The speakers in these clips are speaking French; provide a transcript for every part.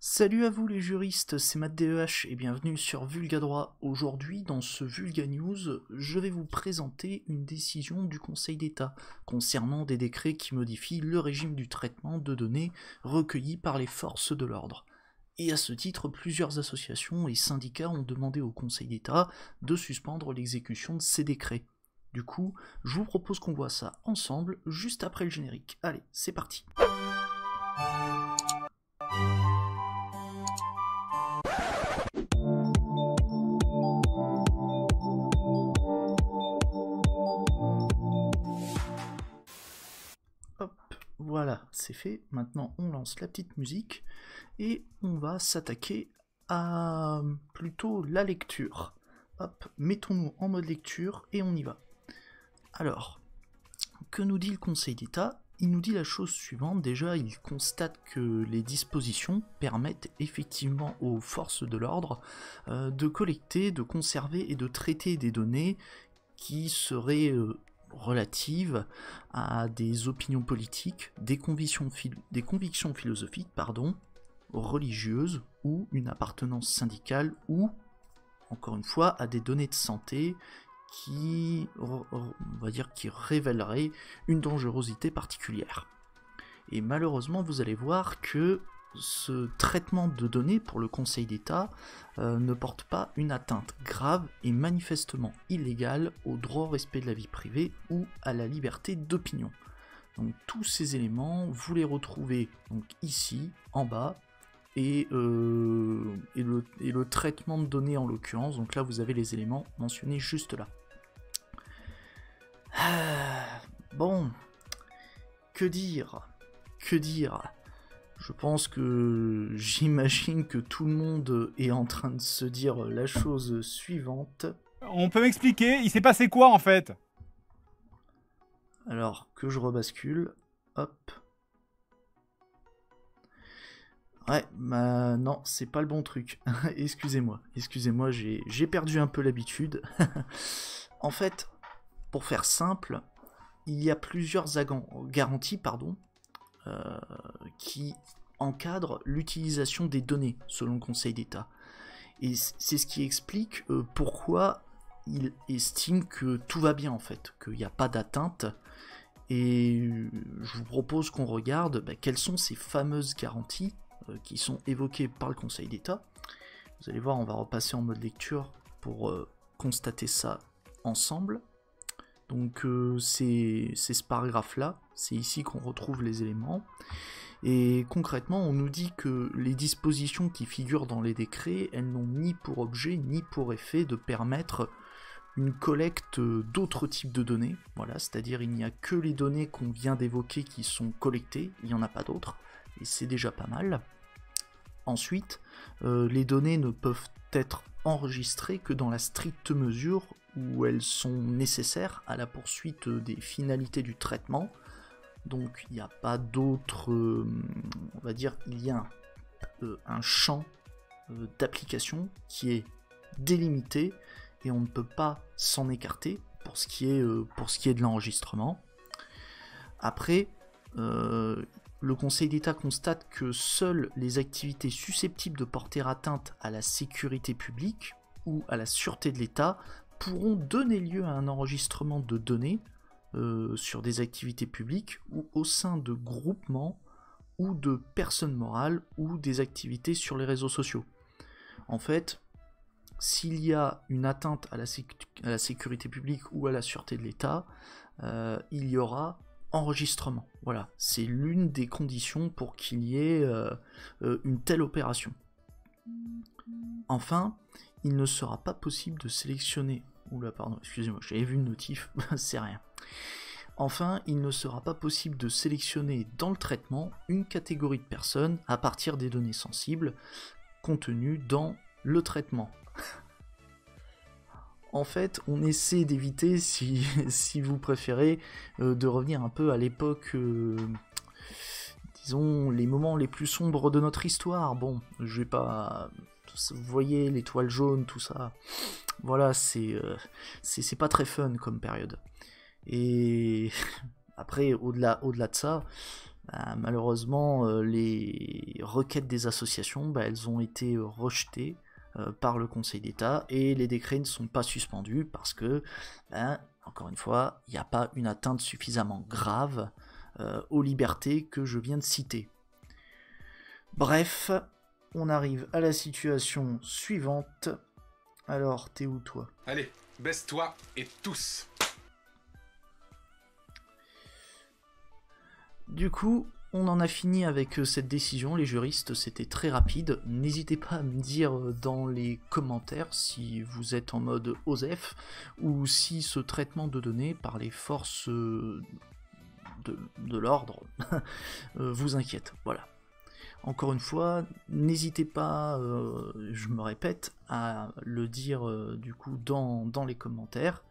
Salut à vous les juristes, c'est MattDEH et bienvenue sur Vulgadroit. Aujourd'hui, dans ce Vulga News, je vais vous présenter une décision du Conseil d'État concernant des décrets qui modifient le régime du traitement de données recueillies par les forces de l'ordre. Et à ce titre, plusieurs associations et syndicats ont demandé au Conseil d'État de suspendre l'exécution de ces décrets. Du coup, je vous propose qu'on voit ça ensemble juste après le générique. Allez, c'est parti. Hop, voilà, c'est fait. Maintenant, on lance la petite musique et on va s'attaquer à plutôt la lecture. Hop, mettons-nous en mode lecture et on y va. Alors, que nous dit le Conseil d'État ? Il nous dit la chose suivante. Déjà, il constate que les dispositions permettent effectivement aux forces de l'ordre de collecter, de conserver et de traiter des données qui seraient relatives à des opinions politiques, des convictions philosophiques, religieuses, ou une appartenance syndicale, ou, encore une fois, à des données de santé qui, on va dire, qui révéleraient une dangerosité particulière. Et malheureusement, vous allez voir que ce traitement de données pour le Conseil d'État ne porte pas une atteinte grave et manifestement illégale au droit au respect de la vie privée ou à la liberté d'opinion. Donc tous ces éléments, vous les retrouvez donc ici, en bas, et le traitement de données en l'occurrence, donc là vous avez les éléments mentionnés juste là. Bon, que dire ? Je pense que j'imagine que tout le monde est en train de se dire la chose suivante. On peut m'expliquer, il s'est passé quoi en fait? Alors que je rebascule, hop. Ouais, bah non, c'est pas le bon truc. Excusez-moi, j'ai perdu un peu l'habitude. En fait, pour faire simple, il y a plusieurs garanties, qui encadrent l'utilisation des données selon le Conseil d'État. Et c'est ce qui explique pourquoi il estime que tout va bien en fait, qu'il n'y a pas d'atteinte. Et je vous propose qu'on regarde quelles sont ces fameuses garanties qui sont évoquées par le Conseil d'État. Vous allez voir, on va repasser en mode lecture pour constater ça ensemble. Donc c'est ce paragraphe-là, c'est ici qu'on retrouve les éléments. Et concrètement, on nous dit que les dispositions qui figurent dans les décrets, elles n'ont ni pour objet ni pour effet de permettre une collecte d'autres types de données. Voilà, c'est-à-dire il n'y a que les données qu'on vient d'évoquer qui sont collectées, il n'y en a pas d'autres, et c'est déjà pas mal. Ensuite, les données ne peuvent être enregistrées que dans la stricte mesure où elles sont nécessaires à la poursuite des finalités du traitement. Donc il n'y a pas d'autre, on va dire, il y a un champ d'application qui est délimité et on ne peut pas s'en écarter pour ce qui est de l'enregistrement. Après, le Conseil d'État constate que seules les activités susceptibles de porter atteinte à la sécurité publique ou à la sûreté de l'État pourront donner lieu à un enregistrement de données sur des activités publiques ou au sein de groupements ou de personnes morales ou des activités sur les réseaux sociaux. En fait, s'il y a une atteinte à la sécurité publique ou à la sûreté de l'État, il y aura enregistrement. Voilà, c'est l'une des conditions pour qu'il y ait une telle opération. Enfin, il ne sera pas possible de sélectionner... Oula, pardon, excusez-moi, j'avais vu une notif, c'est rien. Enfin, il ne sera pas possible de sélectionner dans le traitement une catégorie de personnes à partir des données sensibles contenues dans le traitement. En fait, on essaie d'éviter, si vous préférez, de revenir un peu à l'époque, disons, les moments les plus sombres de notre histoire. Bon, je vais pas... Vous voyez, l'étoile jaune, tout ça. Voilà, c'est pas très fun comme période. Et après, au-delà de ça, malheureusement, les requêtes des associations, elles ont été rejetées par le Conseil d'État, et les décrets ne sont pas suspendus parce que, encore une fois, il n'y a pas une atteinte suffisamment grave aux libertés que je viens de citer. Bref, on arrive à la situation suivante. Alors, t'es où toi? Allez, baisse-toi et tous. Du coup, on en a fini avec cette décision, les juristes, c'était très rapide. N'hésitez pas à me dire dans les commentaires si vous êtes en mode OSEF, ou si ce traitement de données par les forces de l'ordre vous inquiète. Voilà. Encore une fois, n'hésitez pas, je me répète, à le dire du coup dans les commentaires.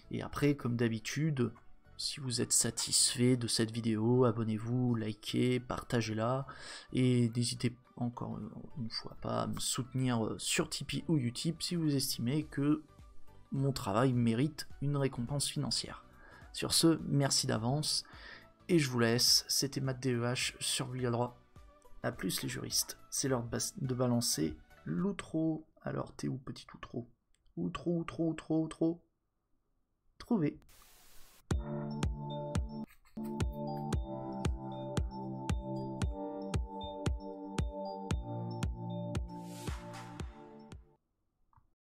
Et après, comme d'habitude, si vous êtes satisfait de cette vidéo, abonnez-vous, likez, partagez-la. Et n'hésitez encore une fois pas à me soutenir sur Tipeee ou Utip si vous estimez que mon travail mérite une récompense financière. Sur ce, merci d'avance. Et je vous laisse, c'était MathDEH sur Via Droit. A plus les juristes, c'est l'heure de balancer l'outro. Alors t'es où petit outro? Outro, outro, outro, outro. Trouvé.